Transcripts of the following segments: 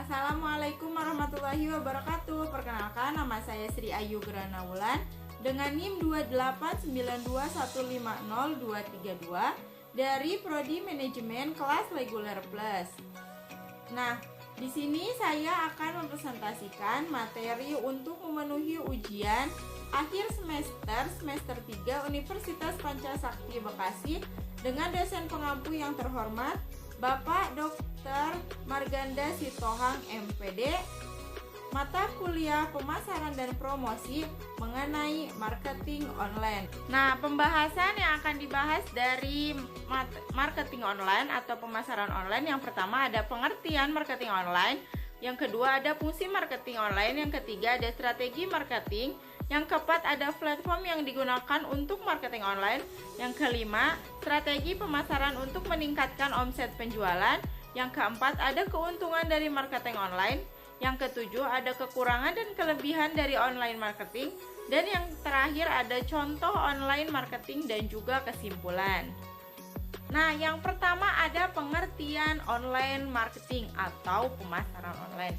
Assalamualaikum warahmatullahi wabarakatuh. Perkenalkan, nama saya Sri Ayu Granawulan dengan NIM 28921502232 dari Prodi Manajemen kelas Reguler Plus. Nah, di sini saya akan mempresentasikan materi untuk memenuhi ujian akhir semester 3 Universitas Pancasakti Bekasi dengan dosen pengampu yang terhormat Bapak Dr. Marganda Sitohang MPD, mata kuliah pemasaran dan promosi mengenai marketing online. Nah, pembahasan yang akan dibahas dari marketing online atau pemasaran online, yang pertama ada pengertian marketing online, yang kedua ada fungsi marketing online, yang ketiga ada strategi marketing, yang keempat ada platform yang digunakan untuk marketing online, yang kelima strategi pemasaran untuk meningkatkan omset penjualan, yang keempat ada keuntungan dari marketing online, yang ketujuh ada kekurangan dan kelebihan dari online marketing, dan yang terakhir ada contoh online marketing dan juga kesimpulan. Nah, yang pertama ada pengertian online marketing atau pemasaran online.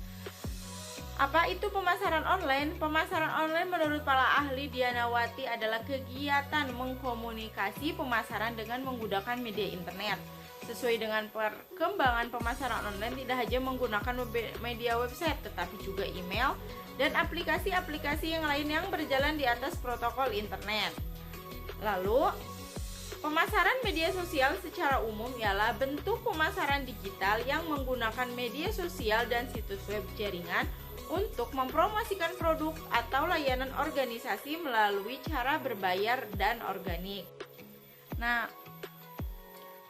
Apa itu pemasaran online? Pemasaran online menurut para ahli Dianawati adalah kegiatan mengkomunikasi pemasaran dengan menggunakan media internet. Sesuai dengan perkembangan pemasaran online, tidak hanya menggunakan media website, tetapi juga email dan aplikasi-aplikasi yang lain yang berjalan di atas protokol internet. Lalu, pemasaran media sosial secara umum ialah bentuk pemasaran digital yang menggunakan media sosial dan situs web jaringan untuk mempromosikan produk atau layanan organisasi melalui cara berbayar dan organik. Nah,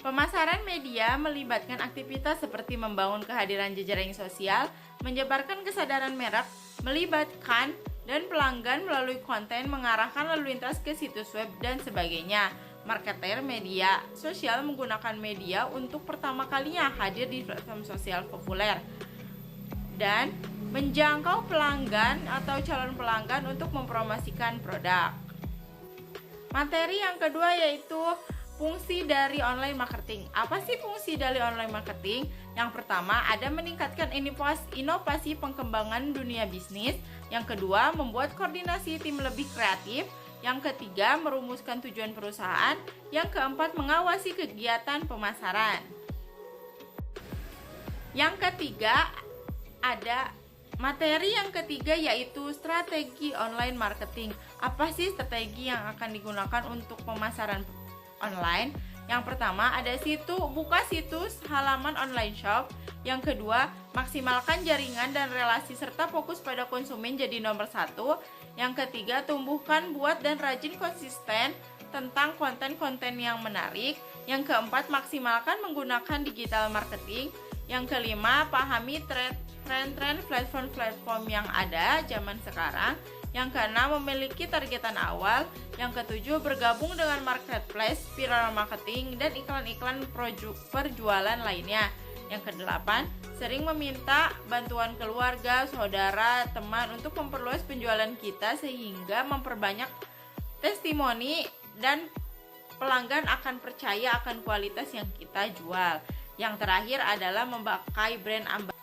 pemasaran media melibatkan aktivitas seperti membangun kehadiran jejaring sosial, menyebarkan kesadaran merek, melibatkan dan pelanggan melalui konten, mengarahkan lalu lintas ke situs web, dan sebagainya. Marketer media sosial menggunakan media untuk pertama kalinya hadir di platform sosial populer dan menjangkau pelanggan atau calon pelanggan untuk mempromosikan produk. Materi yang kedua yaitu fungsi dari online marketing. Apa sih fungsi dari online marketing? Yang pertama ada meningkatkan inovasi pengembangan dunia bisnis. Yang kedua membuat koordinasi tim lebih kreatif. Yang ketiga merumuskan tujuan perusahaan. Yang keempat mengawasi kegiatan pemasaran. Yang ketiga ada materi yang ketiga yaitu strategi online marketing. Apa sih strategi yang akan digunakan untuk pemasaran online? Yang pertama ada buka situs halaman online shop. Yang kedua maksimalkan jaringan dan relasi serta fokus pada konsumen jadi nomor 1. Yang ketiga tumbuhkan, buat dan rajin konsisten tentang konten-konten yang menarik. Yang keempat maksimalkan menggunakan digital marketing. Yang kelima pahami tren-tren platform-platform yang ada zaman sekarang. Yang keenam memiliki targetan awal. Yang ketujuh bergabung dengan marketplace, viral marketing, dan iklan-iklan perjualan lainnya. Yang kedelapan sering meminta bantuan keluarga, saudara, teman untuk memperluas penjualan kita sehingga memperbanyak testimoni dan pelanggan akan percaya akan kualitas yang kita jual. Yang terakhir adalah memakai brand ambassador.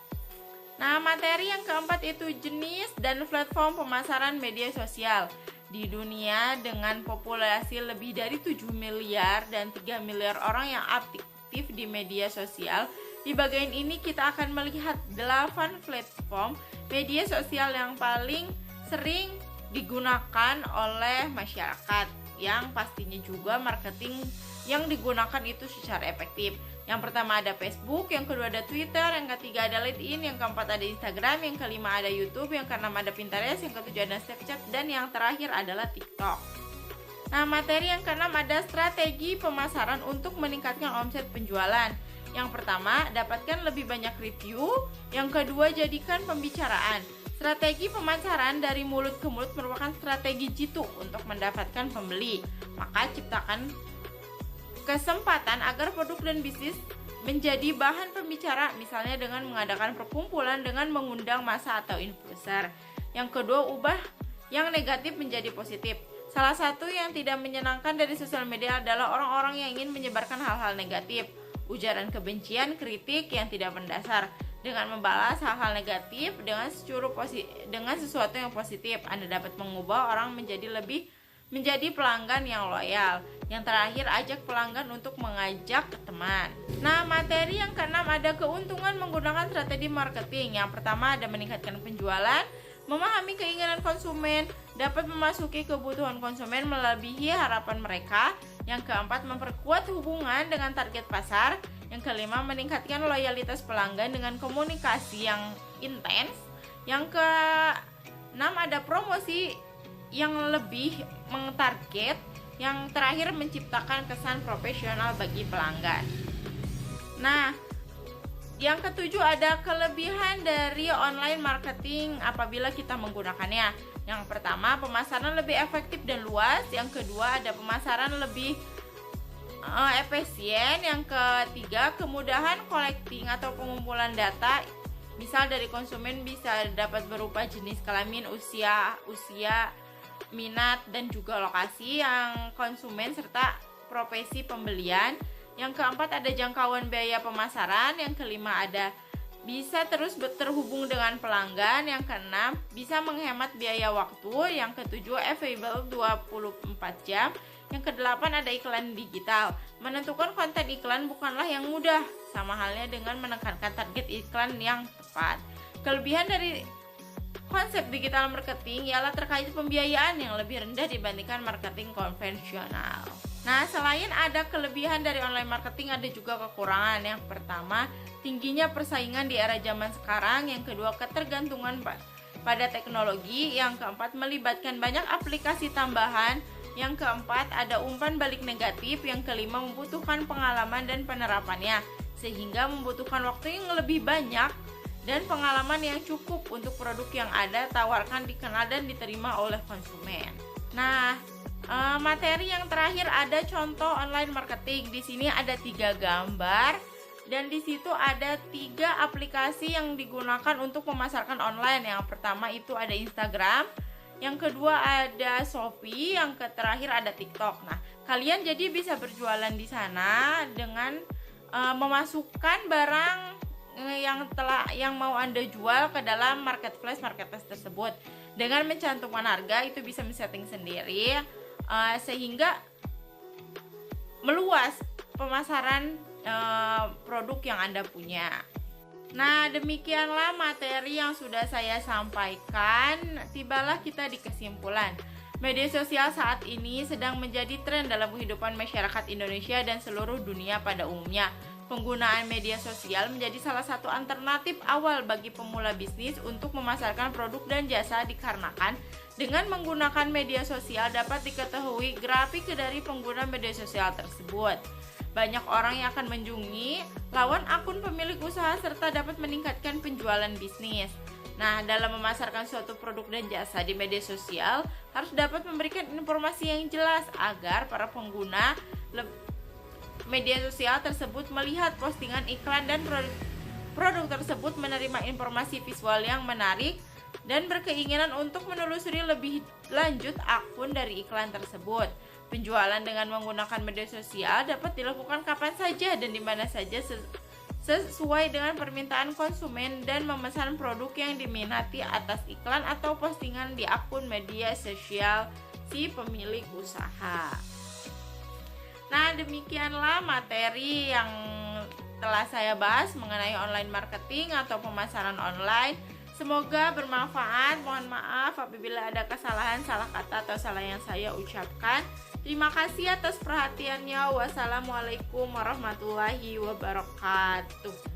Nah, materi yang keempat itu jenis dan platform pemasaran media sosial. Di dunia dengan populasi lebih dari 7 miliar dan 3 miliar orang yang aktif di media sosial, di bagian ini kita akan melihat 8 platform media sosial yang paling sering digunakan oleh masyarakat, yang pastinya juga marketing yang digunakan itu secara efektif. Yang pertama ada Facebook, yang kedua ada Twitter, yang ketiga ada LinkedIn, yang keempat ada Instagram, yang kelima ada YouTube, yang keenam ada Pinterest, yang ketujuh ada Snapchat, dan yang terakhir adalah TikTok. Nah, materi yang keenam ada strategi pemasaran untuk meningkatkan omset penjualan. Yang pertama, dapatkan lebih banyak review. Yang kedua, jadikan pembicaraan. Strategi pemasaran dari mulut ke mulut merupakan strategi jitu untuk mendapatkan pembeli. Maka ciptakan kesempatan agar produk dan bisnis menjadi bahan pembicara, misalnya dengan mengadakan perkumpulan dengan mengundang massa atau influencer. Yang kedua, ubah yang negatif menjadi positif. Salah satu yang tidak menyenangkan dari sosial media adalah orang-orang yang ingin menyebarkan hal-hal negatif, ujaran kebencian, kritik yang tidak berdasar. Dengan membalas hal-hal negatif dengan sesuatu yang positif, Anda dapat mengubah orang menjadi pelanggan yang loyal. Yang terakhir, ajak pelanggan untuk mengajak teman. Nah, materi yang keenam ada keuntungan menggunakan strategi marketing. Yang pertama ada meningkatkan penjualan, memahami keinginan konsumen, dapat memasuki kebutuhan konsumen melebihi harapan mereka. Yang keempat, memperkuat hubungan dengan target pasar. Yang kelima, meningkatkan loyalitas pelanggan dengan komunikasi yang intens. Yang keenam ada promosi yang lebih mentarget. Yang terakhir, menciptakan kesan profesional bagi pelanggan. Nah, yang ketujuh ada kelebihan dari online marketing apabila kita menggunakannya. Yang pertama, pemasaran lebih efektif dan luas. Yang kedua, ada pemasaran lebih efisien. Yang ketiga, kemudahan collecting atau pengumpulan data. Misal dari konsumen bisa dapat berupa jenis kelamin, usia, minat, dan juga lokasi yang konsumen serta profesi pembelian. Yang keempat ada jangkauan biaya pemasaran. Yang kelima ada bisa terus terhubung dengan pelanggan. Yang keenam bisa menghemat biaya waktu. Yang ketujuh available 24 jam. Yang kedelapan ada iklan digital. Menentukan konten iklan bukanlah yang mudah, sama halnya dengan menekankan target iklan yang tepat. Kelebihan dari konsep digital marketing ialah terkait pembiayaan yang lebih rendah dibandingkan marketing konvensional. Nah, selain ada kelebihan dari online marketing, ada juga kekurangan. Yang pertama, tingginya persaingan di era zaman sekarang. Yang kedua, ketergantungan pada teknologi. Yang keempat, melibatkan banyak aplikasi tambahan. Yang keempat, ada umpan balik negatif. Yang kelima, membutuhkan pengalaman dan penerapannya, sehingga membutuhkan waktu yang lebih banyak dan pengalaman yang cukup untuk produk yang ada tawarkan dikenal dan diterima oleh konsumen. Nah, materi yang terakhir ada contoh online marketing. Di sini ada 3 gambar dan di situ ada 3 aplikasi yang digunakan untuk memasarkan online. Yang pertama itu ada Instagram, yang kedua ada Shopee, yang terakhir ada TikTok. Nah, kalian jadi bisa berjualan di sana dengan memasukkan barang yang mau Anda jual ke dalam marketplace tersebut. Dengan mencantumkan harga, itu bisa men-setting sendiri sehingga meluas pemasaran produk yang Anda punya. Nah, demikianlah materi yang sudah saya sampaikan. Tibalah kita di kesimpulan. Media sosial saat ini sedang menjadi tren dalam kehidupan masyarakat Indonesia dan seluruh dunia pada umumnya. Penggunaan media sosial menjadi salah satu alternatif awal bagi pemula bisnis untuk memasarkan produk dan jasa, dikarenakan dengan menggunakan media sosial dapat diketahui grafik dari pengguna media sosial tersebut. Banyak orang yang akan mengunjungi lawan akun pemilik usaha serta dapat meningkatkan penjualan bisnis. Nah, dalam memasarkan suatu produk dan jasa di media sosial harus dapat memberikan informasi yang jelas agar para pengguna media sosial tersebut melihat postingan iklan dan produk tersebut menerima informasi visual yang menarik dan berkeinginan untuk menelusuri lebih lanjut akun dari iklan tersebut. Penjualan dengan menggunakan media sosial dapat dilakukan kapan saja dan di mana saja sesuai dengan permintaan konsumen dan memesan produk yang diminati atas iklan atau postingan di akun media sosial si pemilik usaha. Nah, demikianlah materi yang telah saya bahas mengenai online marketing atau pemasaran online. Semoga bermanfaat. Mohon maaf apabila ada kesalahan, salah kata atau salah yang saya ucapkan. Terima kasih atas perhatiannya. Wassalamualaikum warahmatullahi wabarakatuh.